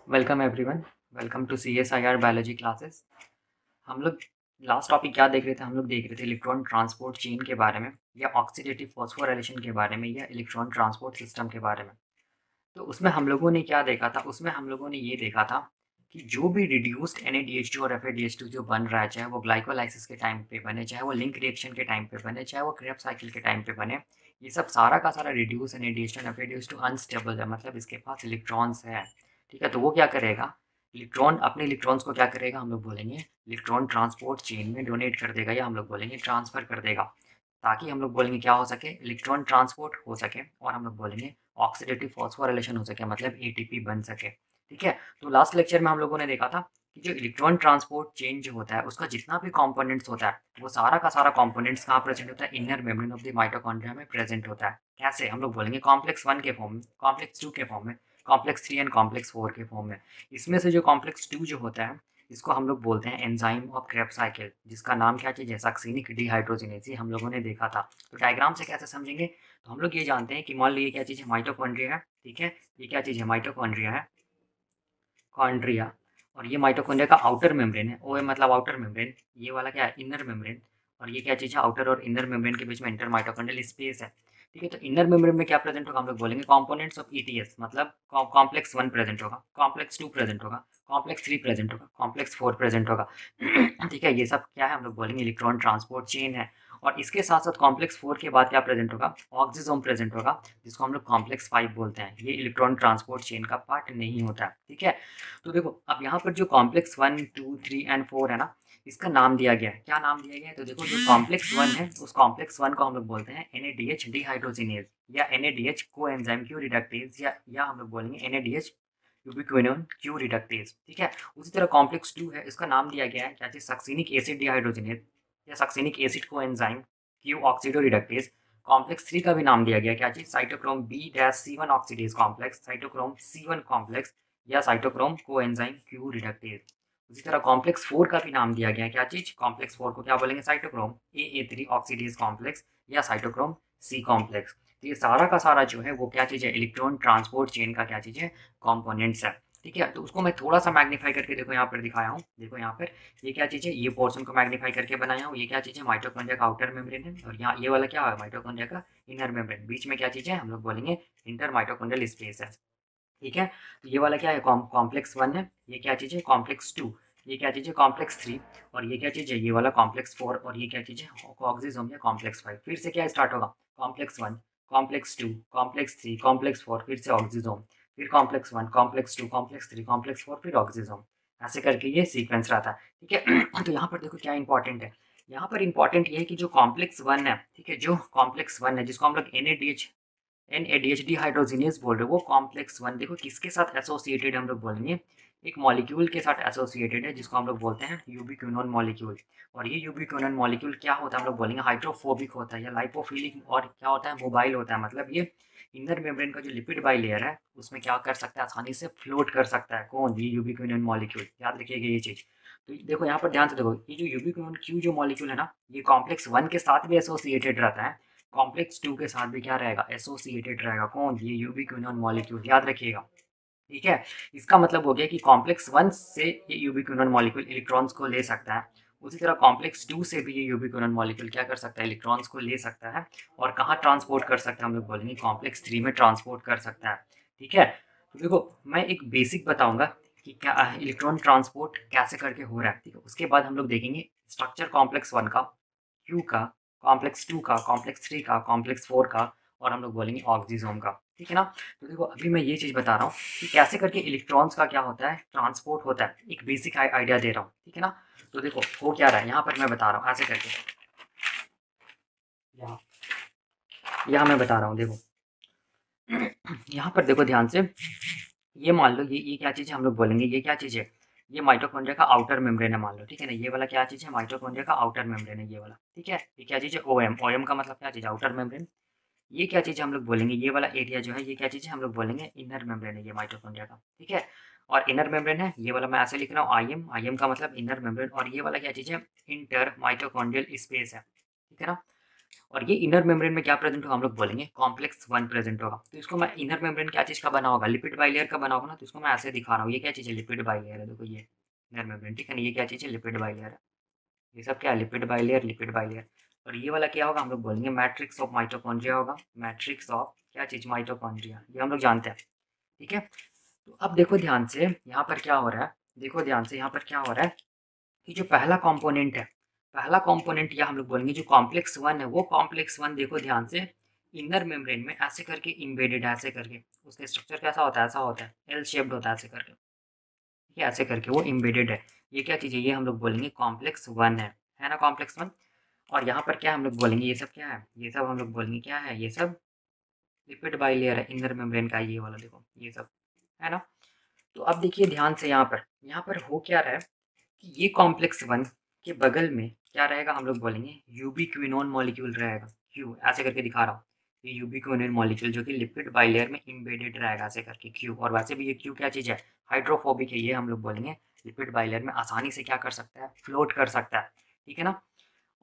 Welcome everyone. Welcome to CSIR biology classes. हम लोग last topic क्या देख रहे थे? हम लोग देख रहे थे इलेक्ट्रॉन ट्रांसपोर्ट चेन के बारे में, या ऑक्सीडेटिव फॉस्फोराइलेशन के बारे में, या इलेक्ट्रॉन ट्रांसपोर्ट सिस्टम के बारे में। तो उसमें हम लोगों ने क्या देखा था? उसमें हम लोगों ने ये देखा था कि जो भी रिड्यूस्ड NADH2 और FADH2 जो बन रहा है, चाहे वो ग्लाइकोलाइसिस के टाइम पे बने, चाहे वो लिंक रिएक्शन के टाइम पे बने, चाहे वो क्रेब्स साइकिल के टाइम पे बने, ये सब सारा का सारा रिड्यूस NADH2 और FADH2 अनस्टेबल है, मतलब इसके पास इलेक्ट्रॉन्स है। ठीक है, तो वो क्या करेगा? इलेक्ट्रॉन अपने इलेक्ट्रॉन्स को क्या करेगा? हम लोग बोलेंगे इलेक्ट्रॉन ट्रांसपोर्ट चेन में डोनेट कर देगा, या हम लोग बोलेंगे ट्रांसफर कर देगा, ताकि हम लोग बोलेंगे क्या हो सके? इलेक्ट्रॉन ट्रांसपोर्ट हो सके, और हम लोग बोलेंगे ऑक्सीडेटिव फॉस्फोराइलेशन हो सके, मतलब ATP बन सके। ठीक है, तो लास्ट लेक्चर में हम लोगों ने देखा था कि जो इलेक्ट्रॉन ट्रांसपोर्ट चेन जो होता है, उसका जितना भी कंपोनेंट्स होता है, वो सारा का सारा कंपोनेंट्स कहाँ प्रेजेंट होता है? Inner membrane of the mitochondria में प्रेजेंट होता है। कैसे? हम लोग बोलेंगे कॉम्प्लेक्स 1 के फॉर्म में, कॉम्प्लेक्स 2 के फॉर्म में, कॉम्प्लेक्स 3 एंड कॉम्प्लेक्स 4 के फॉर्म में। इसमें से जो कॉम्प्लेक्स 2 जो होता है, इसको हम लोग बोलते हैं एंजाइम ऑफ क्रेब्स साइकिल, जिसका नाम क्या चीज़ है? Succinic dehydrogenase. हम लोगों ने देखा था। तो डायग्राम से कैसे समझेंगे? तो हम लोग ये जानते हैं कि मान लो ये क्या चीज़ है? माइटोकॉन्ड्रिया है। ठीक है, ये क्या चीज़ है? माइटोकॉन्ड्रिया है, कॉन्ड्रिया। और ये माइटोकॉन्ड्रिया का आउटर मेम्ब्रेन है। ओ मतलब आउटर मेम्ब्रेन, ये वाला क्या है? Inner membrane. और ये क्या चीज़ है? आउटर और इनर मेम्ब्रेन के बीच में इंटर माइटोकॉन्ड्रियल स्पेस है। ठीक है, तो इनर मेम्ब्रेन में क्या प्रेजेंट होगा? हम लोग बोलेंगे कंपोनेंट्स ऑफ ETS, मतलब कॉम्प्लेक्स 1 प्रेजेंट होगा, कॉम्प्लेक्स 2 प्रेजेंट होगा, कॉम्प्लेक्स 3 प्रेजेंट होगा, कॉम्प्लेक्स 4 प्रेजेंट होगा। ठीक है, ये सब क्या है? हम लोग बोलेंगे इलेक्ट्रॉन ट्रांसपोर्ट चेन है। और इसके साथ साथ कॉम्प्लेक्स 4 के बाद क्या प्रेजेंट होगा? ऑक्सीजोम प्रेजेंट होगा, जिसको हम लोग कॉम्प्लेक्स 5 बोलते हैं। ये इलेक्ट्रॉन ट्रांसपोर्ट चेन का पार्ट नहीं होता है। ठीक है, तो देखो अब यहाँ पर जो कॉम्प्लेक्स 1, 2, 3 एंड 4 है ना, इसका नाम दिया गया है। क्या नाम दिया गया है? तो देखो, जो कॉम्प्लेक्स 1 है, उस कॉम्प्लेक्स 1 को हम लोग बोलते हैं NADH डिहाइड्रोजिनेज, या NADH कोएंजाइम क्यू रिडक्टेज, या हम लोग बोलेंगे NADH यूबिक्विनोन क्यू रिडक्टेज। ठीक है, उसी तरह कॉम्प्लेक्स 2 है, इसका नाम दिया गया है क्या चीज? सक्सिनिक एसिड डिहाइड्रोजिनेज, या succinic acid coenzyme Q oxido reductase. Complex 3 का भी नाम दिया गया क्या चीज? Cytochrome B-C1 oxidase complex, cytochrome C1 complex, या साइटोक्रोम कोएंजाइम क्यू रिडक्टेज। उसी तरह कॉम्प्लेक्स 4 का भी नाम दिया गया है क्या चीज? कॉम्प्लेक्स 4 को क्या बोलेंगे? साइटोक्रोम AA3 ऑक्सीडेज कॉम्प्लेक्स, या साइटोक्रोम C कॉम्प्लेक्स। तो ये सारा का सारा जो है वो क्या चीज है? इलेक्ट्रॉन ट्रांसपोर्ट चेन का क्या चीज है? कॉम्पोनेंट्स है। ठीक है, तो उसको मैं थोड़ा सा मैग्नीफाई करके देखो यहाँ पर दिखाया हूँ। देखो यहाँ पर ये क्या चीज़ है? ये पोर्शन को मैग्नीफाई करके बनाया हूँ। ये क्या चीज़ है? माइटोकॉन्ड्रिया का आउटर मेम्ब्रेन है, और यहाँ ये वाला क्या है? माइटोकॉन्ड्रिया का इनर मेम्ब्रेन। बीच में क्या चीज़ है? हम लोग बोलेंगे इंटर माइटोकॉन्ड्रियल स्पेस है। ठीक है, तो ये वाला क्या है? कॉम्प्लेक्स 1 है। ये क्या चीज़ है? कॉम्प्लेक्स 2। ये क्या चीज़ है? कॉम्प्लेक्स 3। और ये क्या चीज़ है? ये वाला कॉम्प्लेक्स 4। और ये क्या चीज़ है? ऑक्सीजोम या कॉम्प्लेक्स 5। फिर से क्या स्टार्ट होगा? कॉम्प्लेक्स 1, कॉम्प्लेक्स 2, कॉम्प्लेक्स 3, कॉम्प्लेक्स 4, फिर से ऑक्सीजोम, फिर कॉम्प्लेक्स 1, कॉम्प्लेक्स 2, कॉम्प्लेक्स 3, कॉम्प्लेक्स 4, फिर ऑक्सीजोम। ऐसे करके ये सीक्वेंस रहता है। ठीक है, तो यहाँ पर देखो क्या इंपॉर्टेंट है। यहाँ पर इंपॉर्टेंट ये है कि जो कॉम्प्लेक्स 1 है, ठीक है, जो कॉम्प्लेक्स 1 है, जिसको हम लोग NADH हाइड्रोजिनेज बोल रहे हो, वो कॉम्प्लेक्स 1 देखो किसके साथ एसोसिएटेड, हम लोग बोलेंगे एक मॉलिक्यूल के साथ एसोसिएटेड है, जिसको हम लोग बोलते हैं यूबिक्विनोन मॉलिक्यूल। और ये यूबिक्विनोन मॉलिक्यूल क्या होता है? हम लोग बोलेंगे हाइड्रोफोबिक होता है, या लाइपोफिलिक, और क्या होता है? मोबाइल होता है। मतलब ये इनर मेम्ब्रेन का जो लिपिड बाई लेयर है, उसमें क्या कर सकता है? आसानी से फ्लोट कर सकता है। कौन? ये यूबिक्विनोन मॉलिक्यूल। याद रखिएगा ये चीज़। तो देखो यहाँ पर ध्यान से देखो, ये जो यूबिक्विनोन क्यू जो मॉलिक्यूल है ना, ये कॉम्प्लेक्स 1 के साथ भी एसोसिएटेड रहता है, कॉम्प्लेक्स 2 के साथ भी क्या रहेगा? एसोसिएटेड रहेगा। कौन? ये यूबिक्विनोन मॉलिक्यूल। याद रखिएगा। ठीक है, इसका मतलब हो गया कि कॉम्प्लेक्स 1 से ये यूबिक्विनोन मॉलिक्यूल इलेक्ट्रॉन्स को ले सकता है। उसी तरह कॉम्प्लेक्स 2 से भी ये यूबिक्विनोन मॉलिक्यूल क्या कर सकता है? इलेक्ट्रॉन्स को ले सकता है। और कहाँ ट्रांसपोर्ट कर सकता है? हम लोग बोलेंगे कॉम्प्लेक्स 3 में ट्रांसपोर्ट कर सकता है। ठीक है, तो देखो मैं एक बेसिक बताऊंगा कि क्या इलेक्ट्रॉन ट्रांसपोर्ट कैसे करके हो रहा है। ठीक है, उसके बाद हम लोग देखेंगे स्ट्रक्चर कॉम्प्लेक्स 1 का, क्यू का, कॉम्प्लेक्स 2 का, कॉम्प्लेक्स 3 का, कॉम्प्लेक्स 4 का, और हम लोग बोलेंगे ऑक्सीजोम का। ठीक है ना? तो देखो अभी मैं ये चीज़ बता रहा हूँ कि कैसे करके इलेक्ट्रॉन्स का क्या होता है? ट्रांसपोर्ट होता है। एक बेसिक आइडिया दे रहा हूँ। ठीक है ना? तो देखो हो क्या रहा है यहाँ पर, मैं बता रहा हूँ ऐसे करके। यहाँ यहाँ मैं बता रहा हूँ, देखो यहाँ पर देखो ध्यान से। ये मान लो ये क्या चीज़ है? हम लोग बोलेंगे ये क्या चीज़ है? ये माइटोकॉन्ड्रिया का आउटर मेम्ब्रेन है, मान लो। ठीक है ना? ये वाला क्या चीज़ है? माइटोकॉन्ड्रिया का आउटर मेम्ब्रेन है, ये वाला। ठीक है, ये क्या चीज़ है? OM। OM का मतलब क्या चीज़ है? Outer membrane. ये क्या चीज़ है? हम लोग बोलेंगे ये वाला एरिया जो है, ये क्या चीज़ है? हम लोग बोलेंगे इनर मेम्ब्रेन है, ये माइटोकॉन्ड्रिया का। ठीक है, और इनर मेम्ब्रेन है ये वाला, मैं ऐसे लिख रहा हूँ IM। IM का मतलब इनर मेम्ब्रेन। और ये वाला क्या चीज़ है? इंटर माइटोकॉन्ड्रियल स्पेस है। ठीक है ना? और ये इनर मेम्ब्रेन में क्या प्रेजेंट होगा हम लोग बोलेंगे कॉम्प्लेक्स 1 प्रेजेंट होगा। तो इसको मैं इनर मेम्ब्रेन क्या चीज़ का बना होगा, लिपिड बाइलेयर का बना होगा ना, तो इसको मैं ऐसे दिखा रहा हूँ। ये क्या चीज़ है, लिपिड बाइलेयर है। देखो ये इनर मेम्ब्रेन, ठीक है ना, ये क्या चीज़ है, लिपिड बाइलेयर है। ये सब क्या है, लिपिड बाइलेयर, लिपिड बाइलेयर। और ये वाला क्या होगा हम लोग बोलेंगे मैट्रिक्स ऑफ माइटोकॉन्ड्रिया होगा। मैट्रिक्स ऑफ क्या चीज़, माइटोकॉन्ड्रिया, ये हम लोग जानते हैं, ठीक है। तो अब देखो ध्यान से यहाँ पर क्या हो रहा है, देखो ध्यान से यहाँ पर क्या हो रहा है कि जो पहला कंपोनेंट है, पहला कंपोनेंट या हम लोग बोलेंगे जो कॉम्प्लेक्स 1 है, वो कॉम्प्लेक्स 1 देखो ध्यान से इनर मेम्ब्रेन में ऐसे करके इम्बेडेड है, ऐसे करके उसका स्ट्रक्चर कैसा होता है, ऐसा होता है, एल शेप्ड होता है ऐसे करके, ठीक है, ऐसे करके वो इम्बेडेड है। ये क्या चीज़ है, ये हम लोग बोलेंगे कॉम्प्लेक्स 1 है ना, कॉम्प्लेक्स 1। और यहाँ पर क्या हम लोग बोलेंगे, ये सब क्या है, ये सब हम लोग बोलेंगे क्या है, ये सब लिपिड बाइलेयर है इनर मेम्ब्रेन का, ये वाला देखो ये सब, है ना। तो अब देखिए ध्यान से यहाँ पर हो क्या रहा है कि ये कॉम्प्लेक्स 1 के बगल में क्या रहेगा, हम लोग बोलेंगे यूबिक्विनोन मॉलिक्यूल रहेगा। क्यू ऐसे करके दिखा रहा हूँ, ये यूबिक्विनोन मॉलिक्यूल जो कि लिपिड बाइलेयर में इम्बेडेड रहेगा ऐसे करके क्यू। और वैसे भी ये क्यू क्या चीज़ है, हाइड्रोफोबिक है, ये हम लोग बोलेंगे लिपिड बाइलेयर में आसानी से क्या कर सकता है, फ्लोट कर सकता है, ठीक है ना।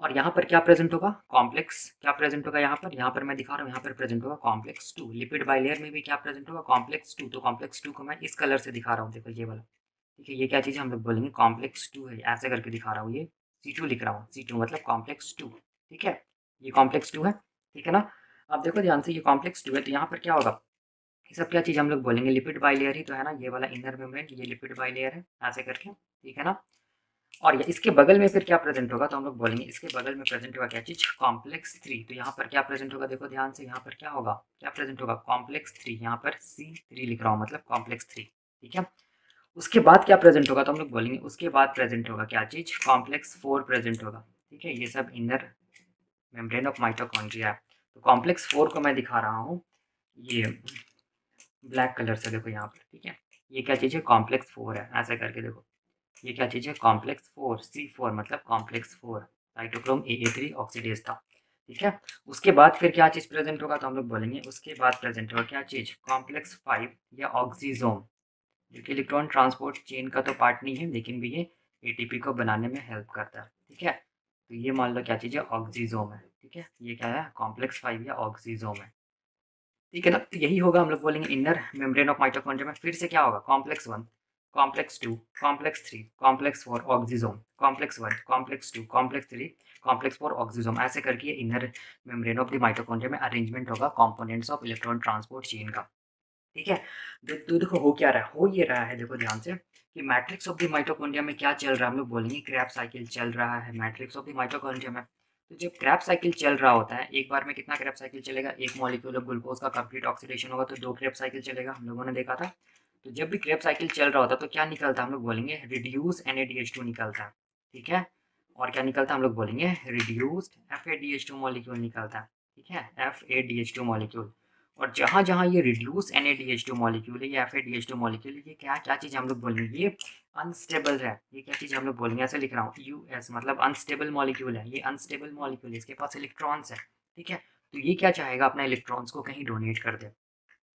और यहाँ पर क्या प्रेजेंट होगा, कॉम्प्लेक्स क्या प्रेजेंट होगा यहाँ पर मैं दिखा रहा हूँ, यहाँ पर प्रेजेंट होगा कॉम्प्लेक्स 2। लिपिड बाइलेयर में भी क्या प्रेजेंट होगा, कॉम्प्लेक्स 2। तो कॉम्प्लेक्स 2 को मैं इस कलर से दिखा रहा हूँ, देखो ये वाला, ठीक है। ये क्या चीज़ है, हम लोग बोलेंगे कॉम्प्लेक्स 2 है, ऐसे करके दिखा रहा हूँ, ये C2 लिख रहा हूँ, C2 मतलब कॉम्प्लेक्स 2, ठीक है। ये कॉम्प्लेक्स 2 है, ठीक है ना। अब देखो ध्यान से, ये कॉम्प्लेक्स 2 है, तो यहाँ पर क्या होगा, ये सब क्या चीज़ हम लोग बोलेंगे लिपिड बाइलेयर ही तो है ना, ये वाला इनर मेम्ब्रेन, ये लिपिड बाइलेयर है ऐसे करके, ठीक है ना। और इसके बगल में फिर क्या प्रेजेंट होगा, तो हम लोग बोलेंगे इसके बगल में प्रेजेंट होगा क्या चीज़, कॉम्प्लेक्स 3। तो यहाँ पर क्या प्रेजेंट होगा, देखो ध्यान से, यहाँ पर क्या होगा, क्या प्रेजेंट होगा, कॉम्प्लेक्स 3। यहाँ पर C3 लिख रहा हूँ, मतलब कॉम्प्लेक्स 3, ठीक है। उसके बाद क्या प्रेजेंट होगा, तो हम लोग बोलेंगे उसके बाद प्रेजेंट होगा क्या चीज़, कॉम्प्लेक्स 4 प्रेजेंट होगा, ठीक है। ये सब इनर मेम्ब्रेन ऑफ माइटोकॉन्ड्रिया है। तो कॉम्प्लेक्स 4 को मैं दिखा रहा हूँ ये ब्लैक कलर से, देखो यहाँ पर, ठीक है। ये क्या चीज़ है, कॉम्प्लेक्स 4 है, ऐसे करके देखो, ये क्या चीज़ है, कॉम्प्लेक्स 4, C4 मतलब कॉम्प्लेक्स 4, साइटोक्रोम AA3 ऑक्सीडेज था, ठीक है। उसके बाद फिर क्या चीज़ प्रेजेंट होगा, तो हम लोग बोलेंगे उसके बाद प्रेजेंट होगा क्या चीज़, कॉम्प्लेक्स 5 या ऑक्सीजोम, जो कि इलेक्ट्रॉन ट्रांसपोर्ट चेन का तो पार्ट नहीं है, लेकिन भी ये एटीपी को बनाने में हेल्प करता है, ठीक है। तो ये मान लो क्या चीज़ है, ऑक्सीजोम है, ठीक है। ये क्या है, कॉम्प्लेक्स 5 या ऑक्सीजोम है, ठीक है ना। तो यही होगा, हम लोग बोलेंगे इनर मेम्ब्रेन ऑफ माइटोकॉन्ड्रिया में फिर से क्या होगा, complex 1, complex 2, complex 3, complex 4 oxysome, complex 1, complex 2, complex 3, complex 4 oxysome, ऐसे करके inner membrane of the mitochondria में अरेंजमेंट होगा components of electron transport chain का, ठीक है। तो देखो हो क्या रहा है, हो ये रहा है, देखो ध्यान से कि मैट्रिक्स ऑफ द माइटोकॉन्ड्रिया में क्या चल रहा है, हम लोग बोलेंगे क्रैब साइकिल चल रहा है मैट्रिक्स ऑफ द माइटोकॉन्ड्रिया में। तो जब क्रैब साइकिल चल रहा होता है, एक बार में कितना क्रैब साइकिल चलेगा, एक मॉलिक्यूल ऑफ ग्लूकोज का कंप्लीट ऑक्सीडेशन होगा तो 2 क्रैब साइकिल चलेगा, हम लोगों ने देखा था। तो जब भी क्रैब साइकिल चल रहा होता है तो क्या निकलता है, हम लोग बोलेंगे रिड्यूस NADH2 निकलता है, ठीक है। और क्या निकलता है, हम लोग बोलेंगे रिड्यूस्ड FADH2 मॉलिक्यूल निकलता है, ठीक है, FADH2 मॉलिक्यूल। और जहाँ जहाँ ये रिड्यूस NADH2 मॉलिक्यूल है, ये FADH2 मॉलिक्यूल है, ये क्या क्या चीज़ हम लोग बोलेंगे, ये अनस्टेबल है। ये क्या चीज़ हम लोग बोलेंगे, ऐसे लिख रहा हूँ US मतलब अनस्टेबल मॉलिक्यूल है, ये अनस्टेबल मॉलिक्यूल है, इसके पास इलेक्ट्रॉन्स है, ठीक है। तो ये क्या चाहेगा, अपना इलेक्ट्रॉन्स को कहीं डोनेट कर दे।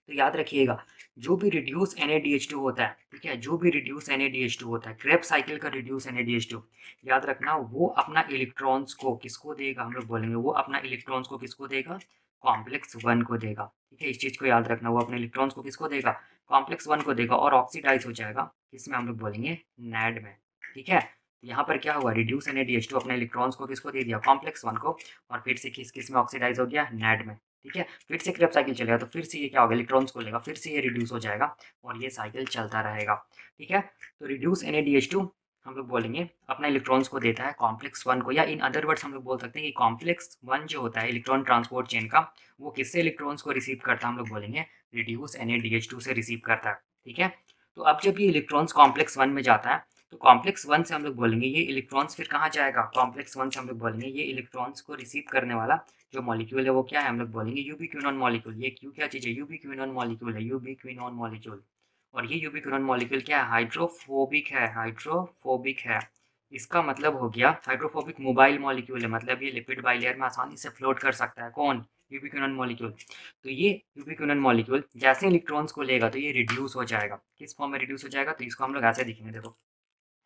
तो याद रखिएगा, जो भी रिड्यूस NADH2 होता है, ठीक है, जो भी रिड्यूस NADH2 होता है, क्रेब साइकिल का रिड्यूस NADH2, याद रखना वो अपना इलेक्ट्रॉन्स को किसको देगा, हम लोग बोलेंगे वो अपना इलेक्ट्रॉन्स को किसको देगा, कॉम्प्लेक्स 1 को देगा, ठीक है। इस चीज़ को याद रखना, वो अपने इलेक्ट्रॉन्स को किसको देगा, कॉम्प्लेक्स 1 को देगा, और ऑक्सीडाइज हो जाएगा किसमें, हम लोग बोलेंगे NAD में, ठीक है। यहाँ पर क्या हुआ, रिड्यूस NADH2 अपने इलेक्ट्रॉन्स को किसको दे दिया, कॉम्प्लेक्स 1 को, और फिर से किस में ऑक्सीडाइज हो गया, NAD में, ठीक है। फिर से क्रेब साइकिल चलेगा तो फिर से ये क्या होगा, इलेक्ट्रॉन्स को लेगा, फिर से ये रिड्यूस हो जाएगा और ये साइकिल चलता रहेगा, ठीक है। तो रिड्यूस NADH2 हम लोग बोलेंगे अपना इलेक्ट्रॉन्स को देता है कॉम्प्लेक्स 1 को, या इन अदर वर्ड्स हम लोग बोल सकते हैं कि कॉम्प्लेक्स 1 जो होता है इलेक्ट्रॉन ट्रांसपोर्ट चेन का, वो किससे इलेक्ट्रॉन्स को रिसीव करता है, हम लोग बोलेंगे रिड्यूस NADH2 से रिसीव करता है, ठीक है। तो अब जब ये इलेक्ट्रॉन्स कॉम्प्लेक्स 1 में जाता है तो कॉम्प्लेक्स 1 से हम लोग बोलेंगे ये इलेक्ट्रॉन्स फिर कहाँ जाएगा, कॉम्प्लेक्स 1 से हम लोग बोलेंगे ये इलेक्ट्रॉन्स को रिसीव करने वाला जो मॉलिक्यूल है वो क्या है, हम लोग बोलेंगे यूबिक्विनोन मॉलिक्यूल। ये क्यू क्या चीज़ है, यूबिक्विनोन मॉलिक्यूल है, यूबिक्विनोन मॉलिक्यूल। और ये यूबिक्विनोन मॉलिक्यूल क्या है, हाइड्रोफोबिक है, हाइड्रोफोबिक है। इसका मतलब हो गया हाइड्रोफोबिक मोबाइल मॉलिक्यूल है, मतलब ये लिपिड बाइलेयर में आसानी से फ्लोट कर सकता है, कौन, यूबिक्विनोन मॉलिक्यूल। तो ये यूबिक्विनोन मॉलिक्यूल जैसे इलेक्ट्रॉन्स को लेगा तो ये रिड्यूस हो जाएगा, किस फॉर्म में रिड्यूस हो जाएगा, तो इसको हम लोग ऐसे दिखेंगे, देखो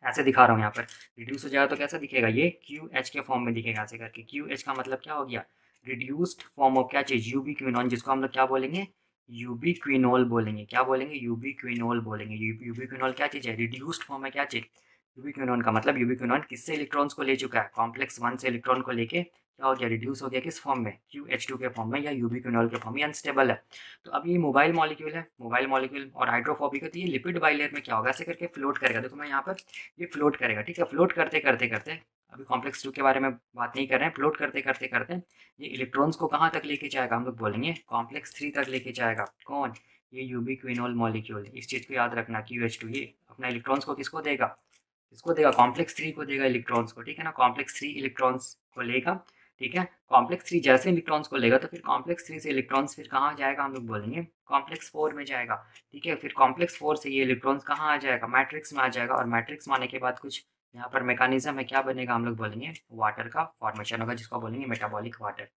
ऐसे दिखा रहा हूँ यहाँ पर, रिड्यूस हो जाएगा तो कैसा दिखेगा, ये QH के फॉर्म में दिखेगा ऐसे करके। QH का मतलब क्या हो गया, रिड्यूस्ड फॉर्म ऑफ क्या चीज़, यूबिक्विनोन, जिसको हम लोग क्या बोलेंगे, यूबिक्विनोल बोलेंगे। क्या बोलेंगे, यूबिक्विनोल बोलेंगे। यूबिक्विनोल क्या चीज़ है, रिड्यूस्ड फॉर्म है क्या चीज़, यूबिक्विनोन का मतलब यूबिक्विनोन किससे इलेक्ट्रॉन्स को ले चुका है, कॉम्प्लेक्स 1 से इलेक्ट्रॉन को लेके क्या हो गया, रिड्यूस हो गया किस फॉर्म में, QH2 के फॉर्म में या यूबिक्विनोल के फॉर्म में, अनस्टेबल है। तो अब ये मोबाइल मॉलिक्यूल है, मोबाइल मॉलिक्यूल और हाइड्रोफोबिक है, तो ये लिपिड बाइलेयर में क्या होगा, ऐसे करके फ्लोट करेगा। देखो मैं यहाँ पर, ये फ्लोट करेगा, ठीक है, फ्लोट करते करते करते, अभी कॉम्प्लेक्स 2 के बारे में बात नहीं कर रहे हैं, फ्लोट करते करते करते ये इलेक्ट्रॉन्स को कहाँ तक लेके जाएगा, हम लोग बोलेंगे कॉम्प्लेक्स 3 तक लेके जाएगा। कौन, ये यूबिक्विनोल मॉलिक्यूल। इस चीज़ को याद रखना, QH2 ये अपना इलेक्ट्रॉन्स को किसको देगा, किसको देगा, कॉम्प्लेक्स 3 को देगा इलेक्ट्रॉन्स को, ठीक है ना, कॉम्प्लेक्स 3 इलेक्ट्रॉन्स को लेगा, ठीक है। कॉम्प्लेक्स 3 जैसे इलेक्ट्रॉन्स को लेगा तो फिर कॉम्प्लेक्स 3 से इलेक्ट्रॉन्स फिर कहाँ जाएगा, हम लोग बोलेंगे कॉम्प्लेक्स 4 में जाएगा, ठीक है। फिर कॉम्प्लेक्स 4 से ये इलेक्ट्रॉन्स कहाँ आ जाएगा, मैट्रिक्स में आ जाएगा, और मैट्रिक्स में आने के बाद कुछ यहाँ पर मैकेनिज्म है, क्या बनेगा, हम लोग बोलेंगे वाटर का फॉर्मेशन होगा, जिसको बोलेंगे मेटाबॉलिक वाटर,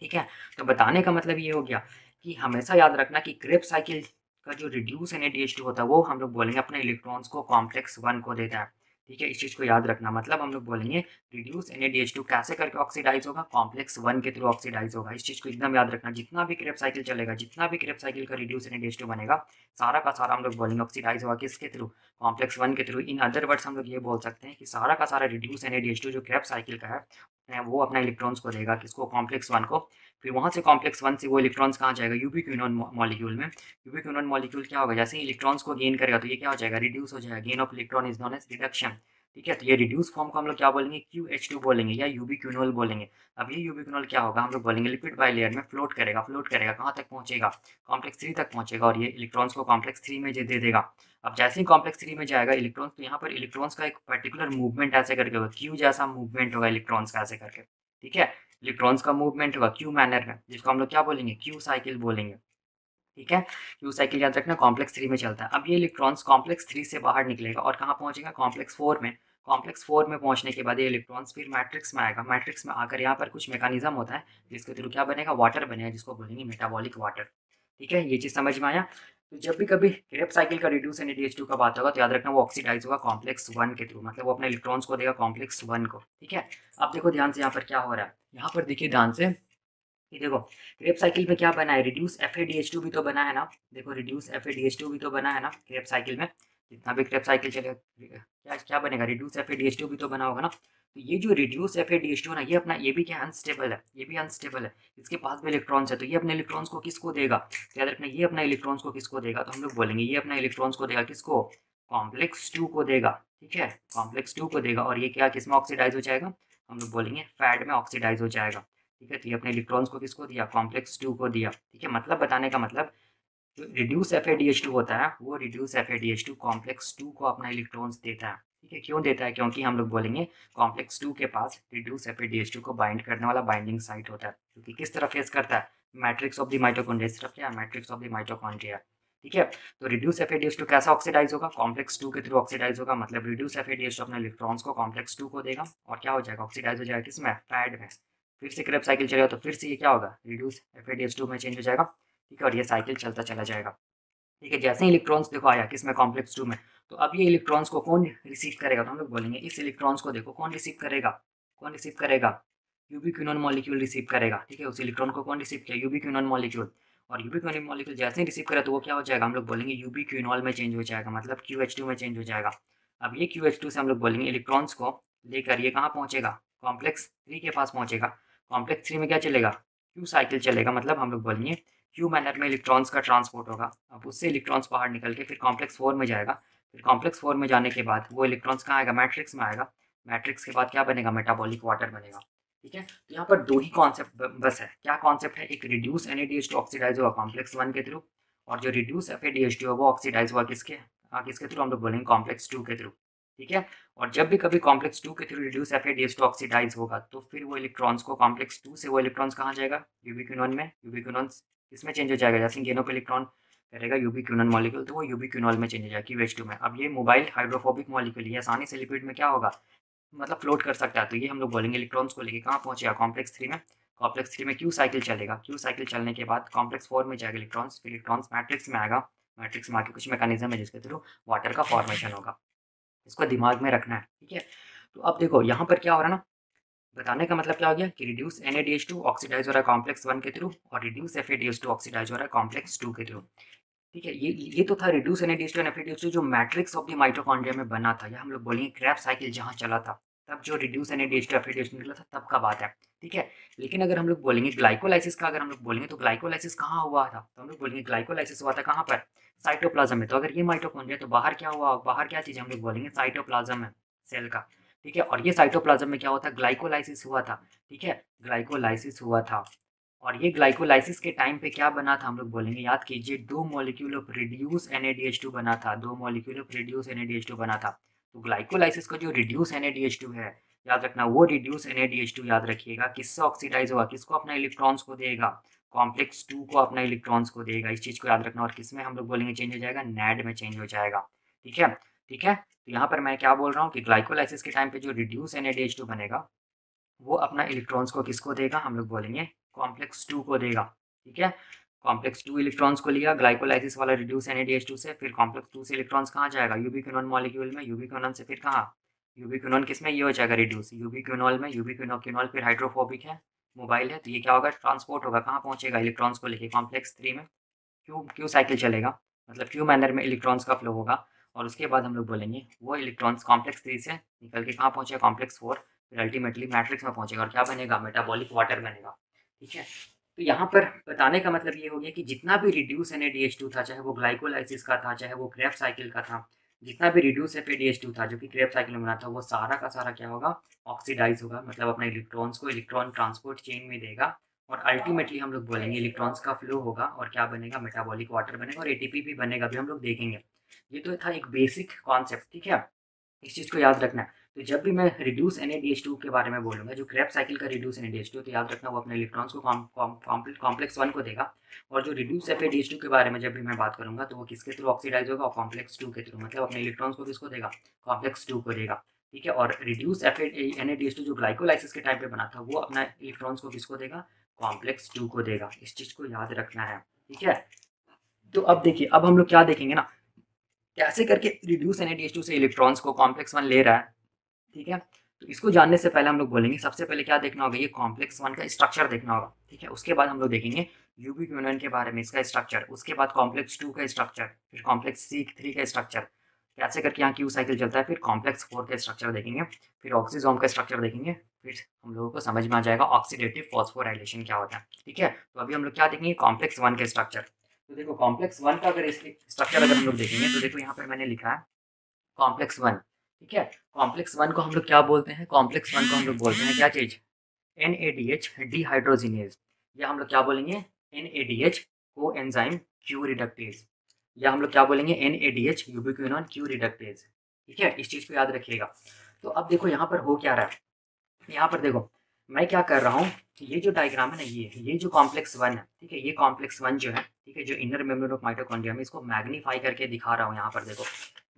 ठीक है। तो बताने का मतलब ये हो गया कि हमेशा याद रखना कि क्रेब्स साइकिल का जो रिड्यूस NADH2 होता है वो हम लोग बोलेंगे अपने इलेक्ट्रॉन्स को कॉम्प्लेक्स 1 को देता है, ठीक है। इस चीज़ को याद रखना, मतलब हम लोग बोलेंगे रिड्यूस NADH2 कैसे करके ऑक्सीडाइज होगा, कॉम्प्लेक्स 1 के थ्रू ऑक्सीडाइज होगा। इस चीज़ को एकदम याद रखना, जितना भी क्रेब साइकिल चलेगा, जितना भी क्रेब साइकिल का रिड्यूस NADH2 बनेगा, सारा का सारा हम लोग बोलेंगे ऑक्सीडाइज होगा किसके थ्रू, कॉम्प्लेक्स 1 के थ्रू। इन अदर वर्ड्स हम लोग ये बोल सकते हैं कि सारा का सारा रिड्यूस NADH2 जो क्रेब साइकिल का है वो अपना इलेक्ट्रॉन्स को देगा, किसको, कॉम्प्लेक्स 1 को। फिर वहाँ से कॉम्प्लेक्स 1 से वो इलेक्ट्रॉन्स कहाँ जाएगा, यूबिक्विनोन मॉलिक्यूल में। यूबिक्विनोन मॉलिक्यूल क्या होगा, जैसे ही इलेक्ट्रॉन्स को गेन करेगा तो ये क्या हो जाएगा, रिड्यूस हो जाएगा, gain of electron is known as reduction, ठीक है। तो ये रिड्यूस फॉर्म को हम लोग क्या बोलेंगे, QH2 बोलेंगे या यूबिक्विनोल बोलेंगे। अब ये यूबिक्विनोल क्या होगा, हम लोग बोलेंगे लिपिड बाइलेयर में फ्लोट करेगा, फ्लोट करेगा कहाँ तक पहुँचेगा, कॉम्प्लेक्स 3 तक पहुँचेगा, और ये इलेक्ट्रॉन्स को कॉम्प्लेक्स 3 में दे देगा। अब जैसे ही कॉम्प्लेक्स 3 में जाएगा इलेक्ट्रॉन्स, तो यहाँ पर इलेक्ट्रॉन्स का एक पर्टिकुलर मूवमेंट ऐसे करके होगा, क्यू जैसा मूवमेंट होगा इलेक्ट्रॉन्स का ऐसे करके, ठीक है। इलेक्ट्रॉन्स का मूवमेंट होगा क्यू मैनर में, जिसको हम लोग क्या बोलेंगे, क्यू साइकिल बोलेंगे, ठीक है। क्यू साइकिल याद रखना कॉम्प्लेक्स 3 में चलता है। अब ये इलेक्ट्रॉन्स कॉम्प्लेक्स 3 से बाहर निकलेगा और कहाँ पहुंचेगा, कॉम्प्लेक्स 4 में। कॉम्प्लेक्स 4 में पहुंचने के बाद ये इलेक्ट्रॉन्स फिर मैट्रिक्स में आएगा, मैट्रिक्स में आकर यहाँ पर कुछ मैकेनिज्म होता है जिसके थ्रू क्या बनेगा, वाटर बनेगा, जिसको बोलेंगे मेटाबॉलिक वाटर, ठीक है। ये चीज़ समझ में आया। तो जब भी कभी क्रेब साइकिल का रिड्यूस NADH2 का बात होगा तो याद रखना वो ऑक्सीडाइज होगा कॉम्प्लेक्स 1 के थ्रू, मतलब वो अपने इलेक्ट्रॉन्स को देगा कॉम्प्लेक्स 1 को, ठीक है। अब देखो ध्यान से यहाँ पर क्या हो रहा है, यहाँ पर देखिए ध्यान से, ये देखो क्रेब साइकिल में क्या बना है, रिड्यूस FADH2 भी तो बना है ना, देखो रिड्यूस FADH2 भी तो बना है ना क्रेब साइकिल में, जितना भी क्रेब साइकिल चलेगा क्या क्या बनेगा, रिड्यूस FADH2 भी तो बना होगा ना। तो ये जो रिड्यूस FADH2 ना, ये अपना, ये भी क्या अनस्टेबल है, ये भी अनस्टेबल है, इसके पास भी इलेक्ट्रॉन्स है, तो ये अपने इलेक्ट्रॉन्स को किसको देगा, तो याद रखना ये अपना इलेक्ट्रॉन्स को किसको देगा, तो हम लोग बोलेंगे ये अपना इलेक्ट्रॉन्स को देगा किसको, कॉम्प्लेक्स 2 को देगा, ठीक है, कॉम्प्लेक्स 2 को देगा। और ये क्या किस में ऑक्सीडाइज हो जाएगा, हम लोग बोलेंगे फैड में ऑक्सीडाइज हो जाएगा, ठीक है। तो ये अपने इलेक्ट्रॉन्स को किसको दिया, कॉम्प्लेक्स 2 को दिया, ठीक है। मतलब बताने का मतलब जो रिड्यूस FADH2 होता है वो रिड्यूस FADH2 कॉम्प्लेक्स 2 को अपना इलेक्ट्रॉन्स देता है, ठीक है। क्यों देता है, क्योंकि हम लोग बोलेंगे कॉम्प्लेक्स 2 के पास रिड्यूस FADH2 को बाइंड करने वाला बाइंडिंग साइट होता है, क्योंकि किस तरफ फेस करता है, मैट्रिक्स ऑफ द माइटोकॉन्ड्रिया, इस तरफ क्या है, मैट्रिक्स ऑफ द माइटोकॉन्ड्रिया, ठीक है। तो रिड्यूस FADH2 कैसा ऑक्सीडाइज होगा, कॉम्प्लेक्स 2 के थ्रू ऑक्सीडाइज होगा, मतलब रिड्यूस FADH2 अपने इलेक्ट्रॉन्स को कॉम्प्लेक्स 2 को देगा और क्या हो जाएगा, ऑक्सीडाइज हो जाएगा किसमें, फैड में। फिर से क्रेब साइकिल चलेगा तो फिर से ये क्या होगा, रिड्यूस FADH2 में चेंज हो जाएगा, ठीक है, और ये साइकिल चलता चला जाएगा, ठीक है। जैसे ही इलेक्ट्रॉन्स देखो आया किसमें, कॉम्प्लेक्स 2 में, तो अब ये इलेक्ट्रॉन्स को कौन रिसीव करेगा, तो हम लोग बोलेंगे इस इलेक्ट्रॉन्स को देखो कौन रिसीव करेगा, कौन रिसीव करेगा, यूबिक्विनोन मॉलिक्यूल रिसीव करेगा, ठीक है। उस इलेक्ट्रॉन को कौन रिसीव किया, यूबिक्विनोन मॉलिक्यूल। और यूबिक्विनोन मॉलिक्यूल जैसे ही रिसीव करे तो वो क्या हो जाएगा, हम लोग बोलेंगे यूबिक्विनोल में चेंज हो जाएगा, मतलब QH2 में चेंज हो जाएगा। अब ये QH2 से हम लोग बोलेंगे इलेक्ट्रॉन्स को लेकर ये कहाँ पहुँचेगा, कॉम्प्लेक्स 3 के पास पहुँचेगा। कॉम्प्लेक्स 3 में क्या चलेगा, क्यू साइकिल चलेगा, मतलब हम लोग बोलेंगे क्यू मैनर में इलेक्ट्रॉन्स का ट्रांसपोर्ट होगा। अब उससे इलेक्ट्रॉन्स बाहर निकल के फिर कॉम्प्लेक्स 4 में जाएगा, फिर कॉम्प्लेक्स 4 में जाने के बाद वो इलेक्ट्रॉन्स कहाँ आएगा, मैट्रिक्स में आएगा, मैट्रिक्स के बाद क्या बनेगा, मेटाबॉलिक वाटर बनेगा, ठीक है। तो यहाँ पर दो ही कॉन्सेप्ट बस है, क्या कॉन्सेप्ट है, एक रिड्यूस NADH2 ऑक्सीडाइज हुआ कॉम्प्लेक्स 1 के थ्रू, और जो रिड्यूस FADH2 है वो ऑक्सीडाइज हुआ किसके थ्रू, हम लोग बोलेंगे कॉम्प्लेक्स 2 के थ्रू, ठीक है। और जब भी कभी कॉम्प्लेक्स 2 के थ्रू रिड्यूस FADH2 ऑक्सीडाइज होगा तो फिर वो इलेक्ट्रॉन्स को कॉम्प्लेक्स 2 से वो इलेक्ट्रॉन्स कहाँ जाएगा, यूबिक्विनोन में, यूबिक्विनोन इसमें चेंज हो जाएगा, जैसे गेनो पे इलेक्ट्रॉन करेगा यूबिक्विनोन मॉलिक्यूल तो वो यूबिक्विनोल में चेंज हो जाएगा QH2 में। अब ये मोबाइल हाइड्रोफोबिक मॉलिक्यूल ये आसानी से लिपिड में क्या होगा, मतलब फ्लोट कर सकता है, तो ये हम लोग बोलेंगे इलेक्ट्रॉन्स को लेके कहाँ पहुँचेगा, कॉम्प्लेक्स 3 में। कॉम्प्लेक्स 3 में क्यू साइकिल चलेगा, क्यू साइकिल चलने के बाद कॉम्प्लेक्स 4 में जाएगा इलेक्ट्रॉन्स, फिर इलेक्ट्रॉन्स मैट्रिक्स में आएगा, मैट्रिक्स में आके कुछ मैकेनिज्म है जिसके थ्रू वाटर का फॉर्मेशन होगा, इसको दिमाग में रखना है, ठीक है। तो अब देखो यहाँ पर क्या हो रहा है ना, बताने का मतलब क्या हो गया कि रिड्यूस NADH2 ऑक्सीडाइज हो रहा है कॉम्प्लेक्स 1 के थ्रू और रिड्यूस FADH2 ऑक्सीडाइज हो रहा है कॉम्प्लेक्स 2 के थ्रू। ठीक है, ये तो था रिड्यूस NADH2 एंड FADH2 जो मैट्रिक्स ऑफ द माइटोकॉन्ड्रिया में बना था, या हम लोग बोलेंगे क्रेब्स साइकिल जहाँ चला था, तब जो रिड्यूस NADH2 FADH2 निकला था तब का बात है। ठीक है, लेकिन अगर हम लोग बोलेंगे ग्लाइकोलाइसिस का, अगर हम लोग बोलेंगे तो ग्लाइकोलाइसिस कहाँ हुआ था, तो हम लोग बोलेंगे ग्लाइकोलाइसिस हुआ था कहाँ पर, साइटोप्लाज्म में। तो अगर ये माइटोकॉन्ड्रिया तो बाहर क्या हुआ, बाहर क्या चीज़ हम लोग बोलेंगे साइटोप्लाज्म है सेल का। ठीक है, और ये साइटोप्लाज्म में क्या होता है, ग्लाइकोलाइसिस हुआ था। ठीक है, ग्लाइकोलाइसिस हुआ था, और ये ग्लाइकोलाइसिस के टाइम पे क्या बना था हम लोग बोलेंगे, याद कीजिए, 2 मॉलिक्यूल ऑफ रिड्यूस NADH2 बना था, 2 मॉलिक्यूल ऑफ रिड्यूस NADH2 बना था। तो ग्लाइकोलाइसिस का जो रिड्यूस NADH2 है, याद रखना वो रिड्यूस NADH2 याद रखिएगा किससे ऑक्सीडाइज होगा, किसको अपना इलेक्ट्रॉन्स को देगा, कॉम्प्लेक्स 2 को अपना इलेक्ट्रॉन्स को देगा। इस चीज़ को याद रखना, और किसमें हम लोग बोलेंगे चेंज हो जाएगा, NAD में चेंज हो जाएगा। ठीक है, ठीक है, तो यहाँ पर मैं क्या बोल रहा हूँ कि ग्लाइकोलाइसिस के टाइम पे जो रिड्यूस NADH2 बनेगा वो अपना इलेक्ट्रॉन्स को किसको देगा, हम लोग बोलेंगे कॉम्प्लेक्स 2 को देगा। ठीक है, कॉम्प्लेक्स 2 इलेक्ट्रॉन्स को लिया ग्लाइकोलाइसिस वाला रिड्यूस NADH2 से, फिर कॉम्प्लेक्स 2 से इलेक्ट्रॉन्स कहाँ जाएगा, यूबिक्विनोन मॉलिक्यूल में, यूबिक्विनोन से फिर कहाँ, यूबिक्विनोन किसमें, ये हो जाएगा रिड्यूस यूबिक्विनोल में, यूबिक्विनोल फिर हाइड्रोफोबिक है, मोबाइल है, तो ये क्या होगा, ट्रांसपोर्ट होगा, कहाँ पहुँचेगा, इलेक्ट्रॉन्स को लेके कॉम्प्लेक्स 3 में। क्यू साइकिल चलेगा, मतलब क्यू मैनर में इलेक्ट्रॉन्स का फ्लो होगा, और उसके बाद हम लोग बोलेंगे वो इलेक्ट्रॉन्स कॉम्प्लेक्स 3 से निकल के कहाँ पहुँचेगा, कॉम्प्लेक्स 4, फिर अल्टीमेटली मैट्रिक्स में पहुँचेगा और क्या बनेगा, मेटाबॉलिक वाटर बनेगा। ठीक है, तो यहाँ पर बताने का मतलब ये हो गया कि जितना भी रिड्यूस NADH2 था, चाहे वो ग्लाइकोलाइसिस का था, चाहे वो क्रेब्स साइकिल का था, जितना भी रिड्यूस FADH2 था जो कि क्रेब्स साइकिल में बना था, वो सारा का सारा क्या होगा, ऑक्सीडाइज होगा, मतलब अपने इलेक्ट्रॉन्स को इलेक्ट्रॉन ट्रांसपोर्ट चेन में देगा, और अल्टीमेटली हम लोग बोलेंगे इलेक्ट्रॉन्स का फ्लो होगा और क्या बनेगा, मेटाबॉलिक वाटर बनेगा, और ATP भी बनेगा, अभी हम लोग देखेंगे। ये तो था एक बेसिक कॉन्सेप्ट। ठीक है, इस चीज़ को याद रखना है। तो जब भी मैं रिड्यूस NADH2 के बारे में बोलूँगा, जो क्रेब्स साइकिल का रिड्यूस NADH2, तो याद रखना वो अपने इलेक्ट्रॉन्स को कॉम्प्लेक्स 1 को देगा, और जो रिड्यूस FADH2 के बारे में जब भी मैं बात करूँगा तो वो किसके थ्रू ऑक्सीडाइज होगा, कॉम्प्लेक्स 2 के थ्रू, मतलब अपने इलेक्ट्रॉन्स को किसको देगा, कॉम्प्लेक्स 2 को देगा। ठीक है, और रिड्यूस NADH2 जो ग्लाइकोलाइसिस के टाइम पे बना था, वो अपना इलेक्ट्रॉन्स को किसको देगा, कॉम्प्लेक्स 2 को देगा। इस चीज़ को याद रखना है। ठीक है, तो अब देखिए, अब हम लोग क्या देखेंगे ना, कैसे करके रिड्यूस NADH2 से इलेक्ट्रॉन्स को कॉम्प्लेक्स 1 ले रहा है। ठीक है, तो इसको जानने से पहले हम लोग बोलेंगे सबसे पहले क्या देखना होगा, ये कॉम्प्लेक्स 1 का स्ट्रक्चर देखना होगा। ठीक है, उसके बाद हम लोग देखेंगे यूबिक्विनोन के बारे में, इसका स्ट्रक्चर, उसके बाद कॉम्प्लेक्स 2 का स्ट्रक्चर, फिर कॉम्प्लेक्स C3 का स्ट्रक्चर, कैसे करके यहाँ क्यू साइकिल चलता है, फिर कॉम्प्लेक्स 4 का स्ट्रक्चर देखेंगे, फिर ऑक्सीजोम का स्ट्रक्चर देखेंगे, फिर हम लोगों को समझ में आ जाएगा ऑक्सीडेटिव फॉस्फोराइलेशन क्या होता है। ठीक है, तो अभी हम लोग क्या देखेंगे, कॉम्प्लेक्स 1 के स्ट्रक्चर। तो देखो कॉम्प्लेक्स 1 का अगर स्ट्रक्चर अगर हम लोग देखेंगे, तो देखो यहाँ पर मैंने लिखा है कॉम्प्लेक्स 1। ठीक है, कॉम्प्लेक्स 1 को हम लोग क्या बोलते हैं, कॉम्प्लेक्स 1 को हम लोग बोलते हैं क्या चीज़, NADH डिहाइड्रोजिनेज, या हम लोग क्या बोलेंगे, NADH को एंजाइम क्यू रिडक्टेज, या हम लोग क्या बोलेंगे, NADH यूबिक्विनोन क्यू रिडक्टेज। ठीक है, इस चीज़ को याद रखिएगा। तो अब देखो यहाँ पर हो क्या रहा है, यहाँ पर देखो मैं क्या कर रहा हूँ, ये जो डायग्राम है ना, ये जो कॉम्प्लेक्स 1 है, ठीक है, ये कॉम्प्लेक्स 1 जो है, ठीक है, जो इनर मेम्ब्रेन ऑफ माइटोकॉन्ड्रिया में, इसको मैग्नीफाई करके दिखा रहा हूँ। यहाँ पर देखो,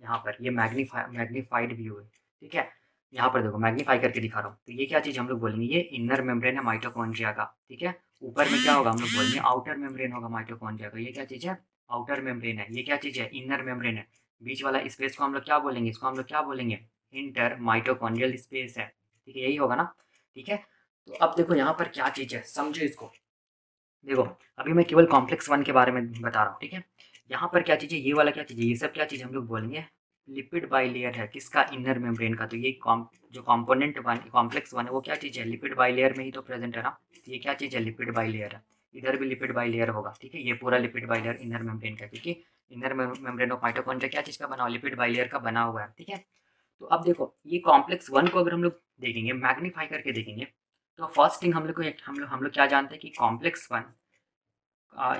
यहाँ पर ये मैग्नीफाइड व्यू है। ठीक है, यहाँ पर देखो मैग्नीफाई करके दिखा रहा हूँ। तो ये क्या चीज़ हम लोग बोलेंगे, ये इनर मेम्ब्रेन है माइटोकॉन्ड्रिया का। ठीक है, ऊपर में क्या होगा, हम लोग बोलेंगे आउटर मेम्ब्रेन होगा माइटोकॉन्ड्रिया का। ये क्या चीज़ है, आउटर मेम्ब्रेन है। ये क्या चीज़ है, इनर मेम्ब्रेन है। बीच वाला स्पेस को हम लोग क्या बोलेंगे, इसको हम लोग क्या बोलेंगे, इंटर माइटोकॉन्ड्रियल स्पेस है। ठीक है, यही होगा ना। ठीक है, तो अब देखो यहाँ पर क्या चीज़ है, समझो इसको। देखो अभी मैं केवल कॉम्प्लेक्स 1 के बारे में बता रहा हूँ। ठीक है, यहाँ पर क्या चीज़ है, ये वाला क्या चीज़ है, ये सब क्या चीज़ हम लोग बोलेंगे लिपिड बाइलेयर है, किसका, इनर मेम्ब्रेन का। तो ये जो कॉम्पोनेंट 1 कॉम्प्लेक्स 1 है, वो क्या चीज़ है, लिपिड बाइलेयर में ही तो प्रेजेंट है ना। तो ये क्या चीज़ है, लिपिड बाइलेयर है। इधर भी लिपिड बाइलेयर होगा। ठीक है, ये पूरा लिपिड बाइलेयर इनर मेम्ब्रेन का, क्योंकि इनर मेम्ब्रेन ऑफ माइटोकॉन्ड्रिया क्या चीज़ का बना हुआ, लिपिड बाइलेयर का बना हुआ है। ठीक है, तो अब देखो ये कॉम्प्लेक्स 1 को अगर हम लोग देखेंगे, मैग्नीफाई करके देखेंगे, तो फर्स्ट थिंग हम लोग क्या जानते हैं कि कॉम्प्लेक्स 1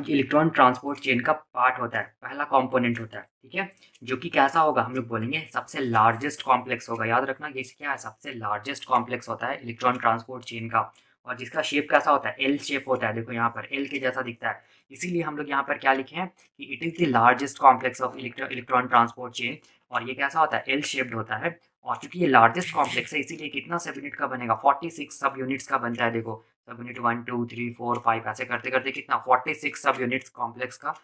इलेक्ट्रॉन ट्रांसपोर्ट चेन का पार्ट होता है, पहला कंपोनेंट होता है। ठीक है, जो कि कैसा होगा, हम लोग बोलेंगे सबसे लार्जेस्ट कॉम्प्लेक्स होगा। याद रखना ये क्या है, सबसे लार्जेस्ट कॉम्प्लेक्स होता है इलेक्ट्रॉन ट्रांसपोर्ट चेन का, और जिसका शेप कैसा होता है, एल शेप होता है। देखो यहाँ पर एल के जैसा दिखता है, इसीलिए हम लोग यहाँ पर क्या लिखे हैं कि it is the largest complex of electron transport chain, और ये कैसा होता है, एल शेप्ड होता है। और चूंकि ये लार्जेस्ट कॉम्प्लेक्स है, इसीलिए कितना सब यूनिट का बनेगा, 46 सब यूनिट्स का बनता है। देखो सब यूनिट 1 2 3 4 5 ऐसे करते करते कितना 46 सब यूनिट्स कॉम्प्लेक्स का,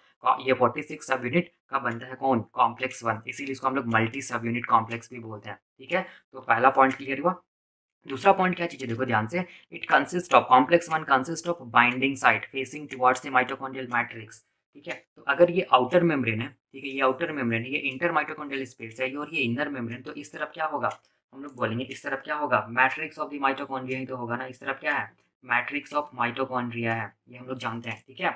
ये 46 सब यूनिट का बनता है कौन, कॉम्प्लेक्स 1। इसीलिए इसको हम लोग मल्टी सब यूनिट कॉम्प्लेक्स भी बोलते हैं। ठीक है, तो पहला पॉइंट क्लियर हुआ। दूसरा पॉइंट क्या चीज़ है, देखो ध्यान से, it consist of complex one consist of binding site facing towards the mitochondrial matrix. ठीक है, तो अगर ये आउटर मेम्ब्रेन है, ठीक है, ये आउटर मेम्ब्रेन है, ये इंटर माइटोकॉन्ड्रियल स्पेस है, और ये इनर मेम्ब्रेन, तो इस तरफ क्या होगा, हम लोग बोलेंगे इस तरफ क्या होगा, मैट्रिक्स ऑफ द माइटोकॉन्ड्रिया ही तो होगा ना। इस तरफ क्या है, मैट्रिक्स ऑफ माइटोकॉन्ड्रिया है, ये हम लोग जानते हैं। ठीक है,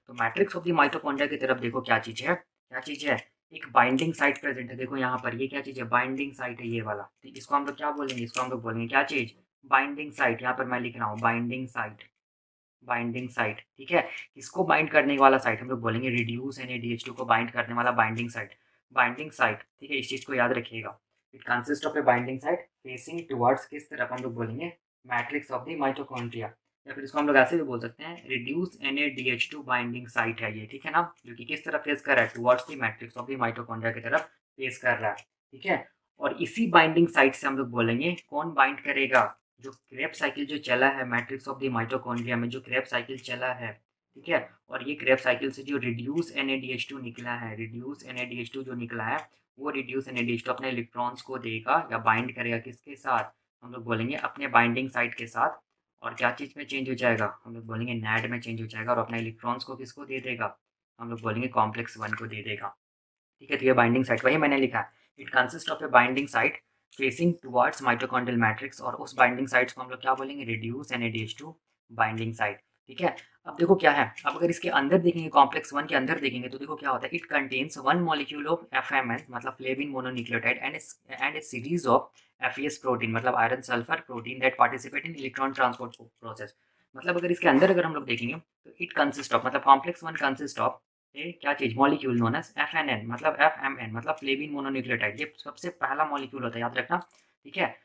तो मैट्रिक्स ऑफ द माइटोकॉन्ड्रिया की तरफ देखो क्या चीज़ है, क्या चीज़ है, एक बाइंडिंग साइट प्रेजेंट है। देखो यहाँ पर ये क्या चीज़ है, बाइंडिंग साइट है, ये वाला। ठीक, इसको हम लोग क्या बोलेंगे, इसको हम लोग बोलेंगे क्या चीज़, बाइंडिंग साइट। यहाँ पर मैं लिख रहा हूँ बाइंडिंग साइट, बाइंडिंग साइट। ठीक है, इसको बाइंड करने वाला साइट हम लोग बोलेंगे रिड्यूस NADH2 को बाइंड करने वाला बाइंडिंग साइट, बाइंडिंग साइट। ठीक है, इस चीज़ को याद रखिएगा। It consist of A binding site facing towards किस तरफ, हम लोग बोलेंगे मैट्रिक्स ऑफ द माइटोकॉन्ड्रिया, या फिर इसको हम लोग ऐसे भी बोल सकते हैं रिड्यूस NADH2 बाइंडिंग साइट है ये। ठीक है ना, जो कि किस तरफ फेस कर रहा है, towards the matrix of the mitochondria की तरफ फेस कर रहा है। ठीक है, और इसी बाइंडिंग साइट से हम लोग बोलेंगे कौन बाइंड करेगा, जो क्रेब्स साइकिल जो चला है मैट्रिक्स ऑफ द माइटोकॉन्ड्रिया में, जो क्रेब्स साइकिल चला है। ठीक है, और ये क्रेब्स साइकिल से जो रिड्यूस NADH2 निकला है, रिड्यूस NADH2 जो निकला है, वो रिड्यूस NADH2 अपने इलेक्ट्रॉन्स को देगा या बाइंड करेगा किसके साथ, हम लोग बोलेंगे अपने बाइंडिंग साइट के साथ। और क्या चीज़ में चेंज हो जाएगा, हम लोग बोलेंगे NAD में चेंज हो जाएगा, और अपने इलेक्ट्रॉन्स को किसको दे देगा, हम लोग बोलेंगे कॉम्प्लेक्स 1 को दे देगा। ठीक है, तो ये बाइंडिंग साइट वही मैंने लिखा है, it consist of A binding site facing towards mitochondrial matrix, और उस बाइंडिंग साइट्स को हम लोग क्या बोलेंगे, रिड्यूस NADH2 बाइंडिंग साइट। ठीक है, अब देखो क्या है, अब अगर इसके अंदर देखेंगे, कॉम्प्लेक्स 1 के अंदर देखेंगे, तो देखो क्या होता है, it contains one molecule of FMN मतलब flavin mononucleotide and a series of FES protein मतलब iron sulphur protein that participate in electron transport process. मतलब अगर इसके अंदर अगर हम लोग देखेंगे, तो इट कंसिस्ट ऑफ मतलब कॉम्प्लेक्स 1 कंसिस्ट ऑफ ये क्या चीज़, मॉलिक्यूल नोन एज FNN मतलब FMN मतलब फ्लेविन मोनोन्यूक्लियोटाइड, ये सबसे पहला मॉलिक्यूल होता है, याद रखना। ठीक है,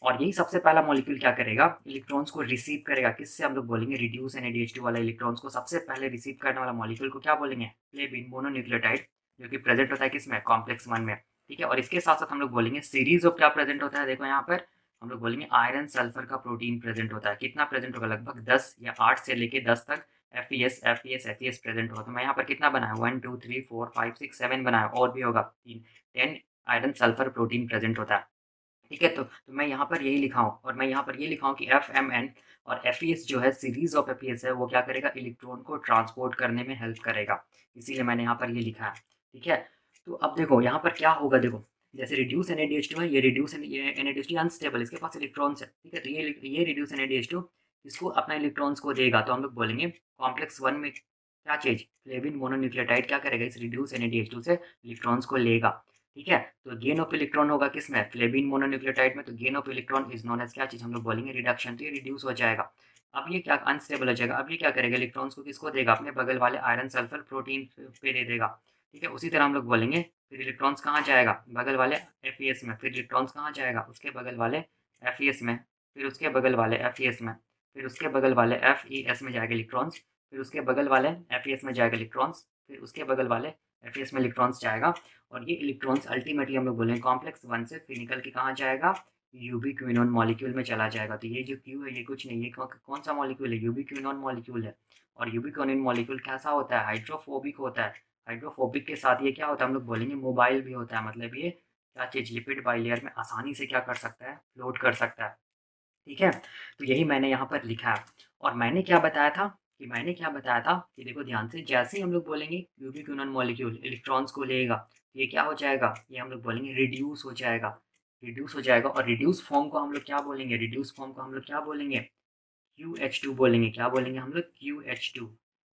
और यही सबसे पहला मॉलिक्यूल क्या करेगा, इलेक्ट्रॉन्स को रिसीव करेगा, किससे, हम लोग बोलेंगे रिड्यूस NADH2 वाला इलेक्ट्रॉन्स को सबसे पहले रिसीव करने वाला मॉलिक्यूल को क्या बोलेंगे, फ्लेविन मोनोन्यूक्लियोटाइड, जो कि प्रेजेंट होता है किसमें, कॉम्प्लेक्स 1 में। ठीक है, और इसके साथ साथ हम लोग बोलेंगे सीरीज ऑफ क्या प्रेजेंट होता है, देखो यहाँ पर हम लोग बोलेंगे आयरन सल्फर का प्रोटीन प्रेजेंट होता है। कितना प्रेजेंट होगा, लगभग 10 या 8 से लेके 10 तक FES प्रेजेंट होगा। तो मैं यहाँ पर कितना बनाया, 1 2 3 4 5 6 7 बनाया, और भी होगा 10 आयरन सल्फर प्रोटीन प्रेजेंट होता है। ठीक है, तो मैं यहाँ पर यही लिखा हूँ, और मैं यहाँ पर ये लिखा हूँ कि FMN और FES जो है सीरीज ऑफ FES है, वो क्या करेगा, इलेक्ट्रॉन को ट्रांसपोर्ट करने में हेल्प करेगा, इसीलिए मैंने यहाँ पर ये लिखा है। ठीक है, तो अब देखो यहाँ पर क्या होगा, देखो जैसे रिड्यूस NADH2 है, ये NADH2 अनस्टेबल, इसके पास इलेक्ट्रॉन्स है। ठीक है, तो ये रिड्यूस NADH2 इसको अपना इलेक्ट्रॉन्स को देगा, तो हम लोग बोलेंगे कॉम्प्लेक्स 1 में क्या चीज़, फ्लेविन मोनोन्यूक्लियोटाइड क्या करेगा, इस रिड्यूस NADH2 से इलेक्ट्रॉन्स को लेगा। ठीक है, तो गेन ऑफ इलेक्ट्रॉन होगा किसमें, फ्लेविन मोनोन्यूक्लियोटाइड में, तो gain of electron is known as क्या चीज़, हम लोग बोलेंगे रिडक्शन, तो ये रिड्यूस हो जाएगा। अब ये क्या अनस्टेबल हो जाएगा, अब ये क्या करेगा, इलेक्ट्रॉन्स को किसको देगा, अपने बगल वाले आयरन सल्फर प्रोटीन पे दे देगा। ठीक है, उसी तरह हम लोग बोलेंगे फिर इलेक्ट्रॉन्स कहाँ जाएगा, बगल वाले FES में, फिर इलेक्ट्रॉन्स कहाँ जाएगा, उसके बगल वाले FES में, फिर उसके बगल वाले FES में, फिर उसके बगल वाले FES में जाएगा इलेक्ट्रॉन्स, फिर उसके बगल वाले FES में जाएगा इलेक्ट्रॉन्स, फिर उसके बगल वाले FES में इलेक्ट्रॉन्स जाएगा, और ये इलेक्ट्रॉन्स अल्टीमेटली हम लोग बोलेंगे कॉम्प्लेक्स 1 से फिर निकल के कहाँ जाएगा, यूबिक्विनोन मॉलिक्यूल में चला जाएगा। तो ये जो क्यू है ये कुछ नहीं, ये कौन सा मॉलिक्यूल है, यूबिक्विनोन मॉलिक्यूल है। और यूबिक्विनोन मॉलिक्यूल कैसा होता है, हाइड्रोफोबिक होता है। हाइड्रोफोबिक के साथ ये क्या होता है, हम लोग बोलेंगे मोबाइल भी होता है, मतलब ये क्या चीज़, लिपिड बाइलेयर में आसानी से क्या कर सकता है, फ्लोट कर सकता है। ठीक है, तो यही मैंने यहाँ पर लिखा है। और मैंने क्या बताया था कि देखो ध्यान से, जैसे ही हम लोग बोलेंगे यूबिक्विनोन मॉलिक्यूल इलेक्ट्रॉन्स को लेगा, तो ये क्या हो जाएगा, ये हम लोग बोलेंगे रिड्यूस हो जाएगा, रिड्यूस हो जाएगा। और रिड्यूस फॉर्म को हम लोग क्या बोलेंगे, रिड्यूस फॉर्म को हम लोग क्या बोलेंगे, QH2 बोलेंगे। क्या बोलेंगे हम लोग, QH2,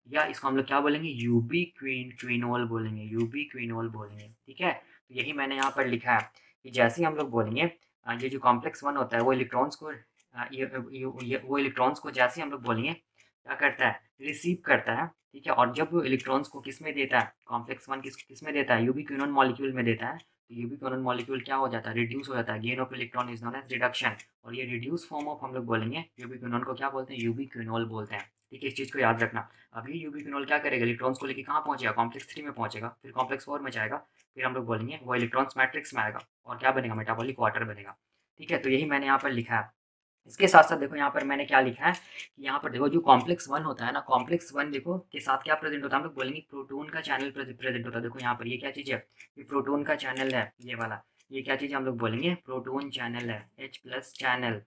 या इसको हम लोग क्या बोलेंगे, यूबिक्विनोल बोलेंगे, यूबिक्विनोल बोलेंगे। ठीक है, तो यही मैंने यहाँ पर लिखा है कि जैसे ही हम लोग बोलेंगे ये जो कॉम्प्लेक्स 1 होता है वो इलेक्ट्रॉन्स को वो इलेक्ट्रॉन्स को जैसे ही हम लोग बोलेंगे क्या करता है, रिसीव करता है। ठीक है, और जब वो इलेक्ट्रॉन्स को किस में देता है, कॉम्प्लेक्स 1 किस में देता है, यूबिक्विनोन मॉलिक्यूल में देता है, तो यूबिक्विनोन मॉलिक्यूल क्या हो जाता है, रिड्यूस हो जाता है, gain of electron is known as reduction. और ये रिड्यूस फॉर्म ऑफ हम लोग बोलेंगे यूबिक्विनोन को क्या बोलते हैं, यूबिक्विनोल बोलते हैं। ठीक है, इस चीज़ को याद रखना। अब ये यूबिक्विनोल क्या करेगा, इलेक्ट्रॉन्स को लेके कहाँ पहुंचेगा, कॉम्प्लेक्स 3 में पहुंचेगा, फिर कॉम्प्लेक्स 4 में जाएगा, फिर हम लोग बोलेंगे वो इलेक्ट्रॉन्स मैट्रिक्स में आएगा, और क्या बनेगा, मेटाबॉलिक वाटर बनेगा। ठीक है, तो यही मैंने यहाँ पर लिखा है। इसके साथ साथ देखो यहाँ पर मैंने क्या लिखा है कि यहाँ पर देखो जो कॉम्प्लेक्स 1 होता है ना, कॉम्प्लेक्स 1 देखो के साथ क्या प्रेजेंट होता है, हम लोग बोलेंगे प्रोटोन का चैनल प्रेजेंट होता है। देखो यहाँ पर ये क्या चीज़ है, ये प्रोटोन का चैनल है, ये वाला, ये क्या चीज़ है, हम लोग बोलेंगे प्रोटोन चैनल है, H+ चैनल।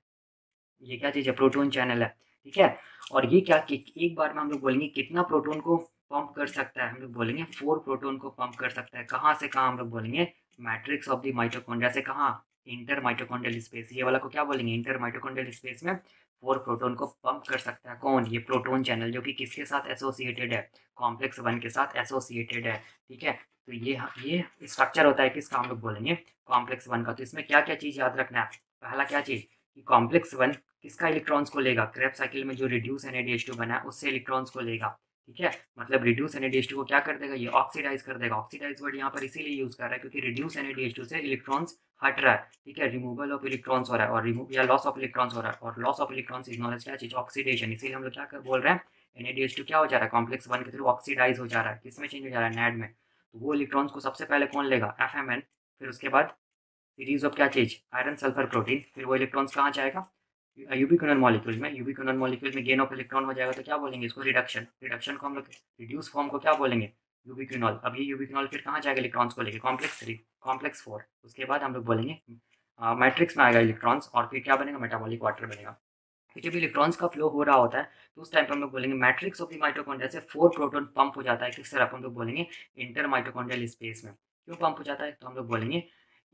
ये क्या चीज़ है, प्रोटॉन चैनल है, ठीक है। और ये क्या कि एक बार में हम लोग बोलेंगे कितना प्रोटॉन को पंप कर सकता है, हम लोग बोलेंगे 4 प्रोटॉन को पंप कर सकता है। कहाँ से कहाँ, हम लोग बोलेंगे मैट्रिक्स ऑफ द माइटोकॉन्ड्रिया से कहाँ, इंटर माइटोकॉन्ड्रियल स्पेस, ये वाला को क्या बोलेंगे, इंटर माइटोकॉन्ड्रियल स्पेस में 4 प्रोटॉन को पंप कर सकता है। कौन, ये प्रोटॉन चैनल, जो कि किसके साथ एसोसिएटेड है, कॉम्प्लेक्स 1 के साथ एसोसिएटेड है, ठीक है। तो ये स्ट्रक्चर होता है किसका, हम लोग बोलेंगे कॉम्प्लेक्स 1 का। तो इसमें क्या क्या चीज़ याद रखना है, पहला क्या चीज़ कि कॉम्प्लेक्स 1 किसका इलेक्ट्रॉन्स को लेगा, क्रेब्स साइकिल में जो रिड्यूस NADH2 बना है उससे इलेक्ट्रॉन्स को लेगा, ठीक है। मतलब रिड्यूस NADH2 को क्या कर देगा, ये ऑक्सीडाइज कर देगा। ऑक्सीडाइज वर्ड यहाँ पर इसीलिए यूज कर रहा है क्योंकि रिड्यूस NADH2 से इलेक्ट्रॉन्स हट रहा है, ठीक है, रिमूवल ऑफ इलेक्ट्रॉन्स हो रहा है, और रिमूव या लॉस ऑफ इलेक्ट्रॉन्स हो रहा है, और loss of electrons is known as क्या चीज, ऑक्सीडेशन। इसीलिए हम लोग क्या कर बोल रहे हैं, NADH2 क्या हो जा रहा है, कॉम्प्लेक्स 1 के थ्रू ऑक्सीडाइज हो जा रहा है, किसमें चेंज हो जा रहा है, NAD में। तो वो इलेक्ट्रॉन्स को सबसे पहले कौन लेगा, FMN, फिर उसके बाद सीरीज ऑफ क्या चीज, आयरन सल्फर प्रोटीन, फिर वो इलेक्ट्रॉन्स कहाँ जाएगा, यूबिक्विनोन मॉलिक्यूल में। यूबिक्विनोन मॉलिक्यूल में गेन ऑफ इलेक्ट्रॉन हो जाएगा तो क्या बोलेंगे इसको, रिडक्शन। रिडक्शन को हम लोग रिड्यूस फॉर्म को क्या बोलेंगे, यूबिक्विनॉल। अब ये यूबिक्विनॉल फिर कहाँ जाएगा इलेक्ट्रॉन्स को लेके, कॉम्प्लेक्स 3, कॉम्प्लेक्स 4। उसके बाद हम लोग बोलेंगे मैट्रिक्स में आएगा इलेक्ट्रॉन्स, और फिर क्या बनेगा, मेटाबॉलिक वाटर बनेगा। फिर जब इलेक्ट्रॉन्स का फ्लो हो रहा होता है तो उस टाइम पर हम लोग बोलेंगे मैट्रिक्स ऑफ द माइटोकॉन्ड्रिया से 4 प्रोटॉन पंप हो जाता है किस तरफ, हम लोग बोलेंगे इंटर माइटोकॉन्ड्रियल स्पेस में। क्यों पंप हो जाता है, तो हम लोग बोलेंगे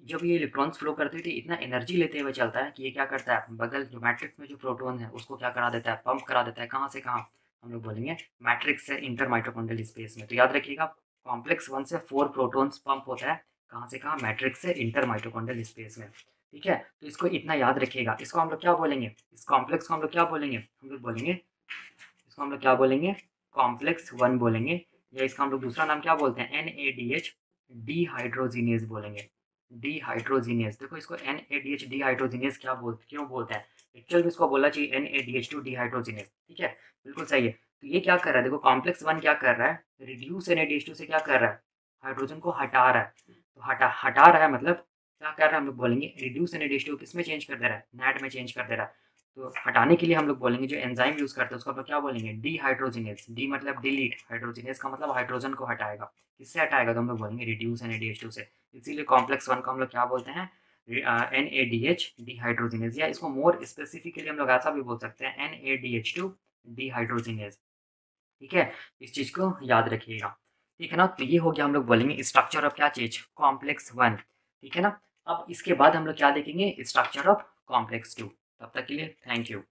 जब ये इलेक्ट्रॉन्स फ्लो करते हुए इतना एनर्जी लेते हुए चलता है कि ये क्या करता है, बगल जो मैट्रिक्स में जो प्रोटॉन है उसको क्या करा देता है, पंप करा देता है। कहाँ से कहाँ, हम लोग बोलेंगे मैट्रिक्स से इंटर माइटोकॉन्ड्रियल स्पेस में। तो याद रखिएगा कॉम्प्लेक्स 1 से 4 प्रोटॉन्स पंप होता है, कहाँ से कहाँ, मैट्रिक्स से इंटर माइटोकॉन्ड्रियल स्पेस में, ठीक है। तो इसको इतना याद रखिएगा। इसको हम लोग क्या बोलेंगे, इस कॉम्प्लेक्स को हम लोग क्या बोलेंगे, हम लोग बोलेंगे इसको हम लोग क्या बोलेंगे, कॉम्प्लेक्स 1 बोलेंगे, या इसका हम लोग दूसरा नाम क्या बोलते हैं, NADH डिहाइड्रोजिनेज बोलेंगे। डिहाइड्रोजिनेज, देखो इसको NADH डिहाइड्रोजिनेज क्या बोलते, क्यों बोलते हैं, एक्चुअल में इसको बोलना चाहिए NADH2 डिहाइड्रोजिनेज, ठीक है, बिल्कुल सही है। तो ये क्या कर रहा है, देखो कॉम्प्लेक्स 1 क्या कर रहा है, रिड्यूस NADH2 से क्या कर रहा है, हाइड्रोजन को हटा रहा है। तो हटा हटा रहा है मतलब क्या कर रहा है, हम लोग बोलेंगे रिड्यूस NADH2 किस में चेंज कर दे रहा है, NAD में चेंज कर दे रहा है। तो हटाने के लिए हम लोग बोलेंगे जो एंजाइम यूज करते हैं उसको हम लोग क्या बोलेंगे, डिहाइड्रोजिनेज। डी मतलब डिलीट, हाइड्रोजिनेज का मतलब हाइड्रोजन को हटाएगा। किससे हटाएगा, तो हम लोग बोलेंगे रिड्यूस NADH2 से। इसीलिए कॉम्प्लेक्स 1 को हम लोग क्या बोलते हैं, NADH डिहाइड्रोजिनेज, या इसको मोर स्पेसिफिकली हम लोग ऐसा भी बोल सकते हैं NADH2 डिहाइड्रोजिनेज, ठीक है। इस चीज को याद रखिएगा, ठीक है ना। तो ये हो गया, हम लोग बोलेंगे स्ट्रक्चर ऑफ क्या चीज, कॉम्प्लेक्स 1, ठीक है ना। अब इसके बाद हम लोग क्या देखेंगे, स्ट्रक्चर ऑफ कॉम्प्लेक्स 2। तब तक के लिए थैंक यू।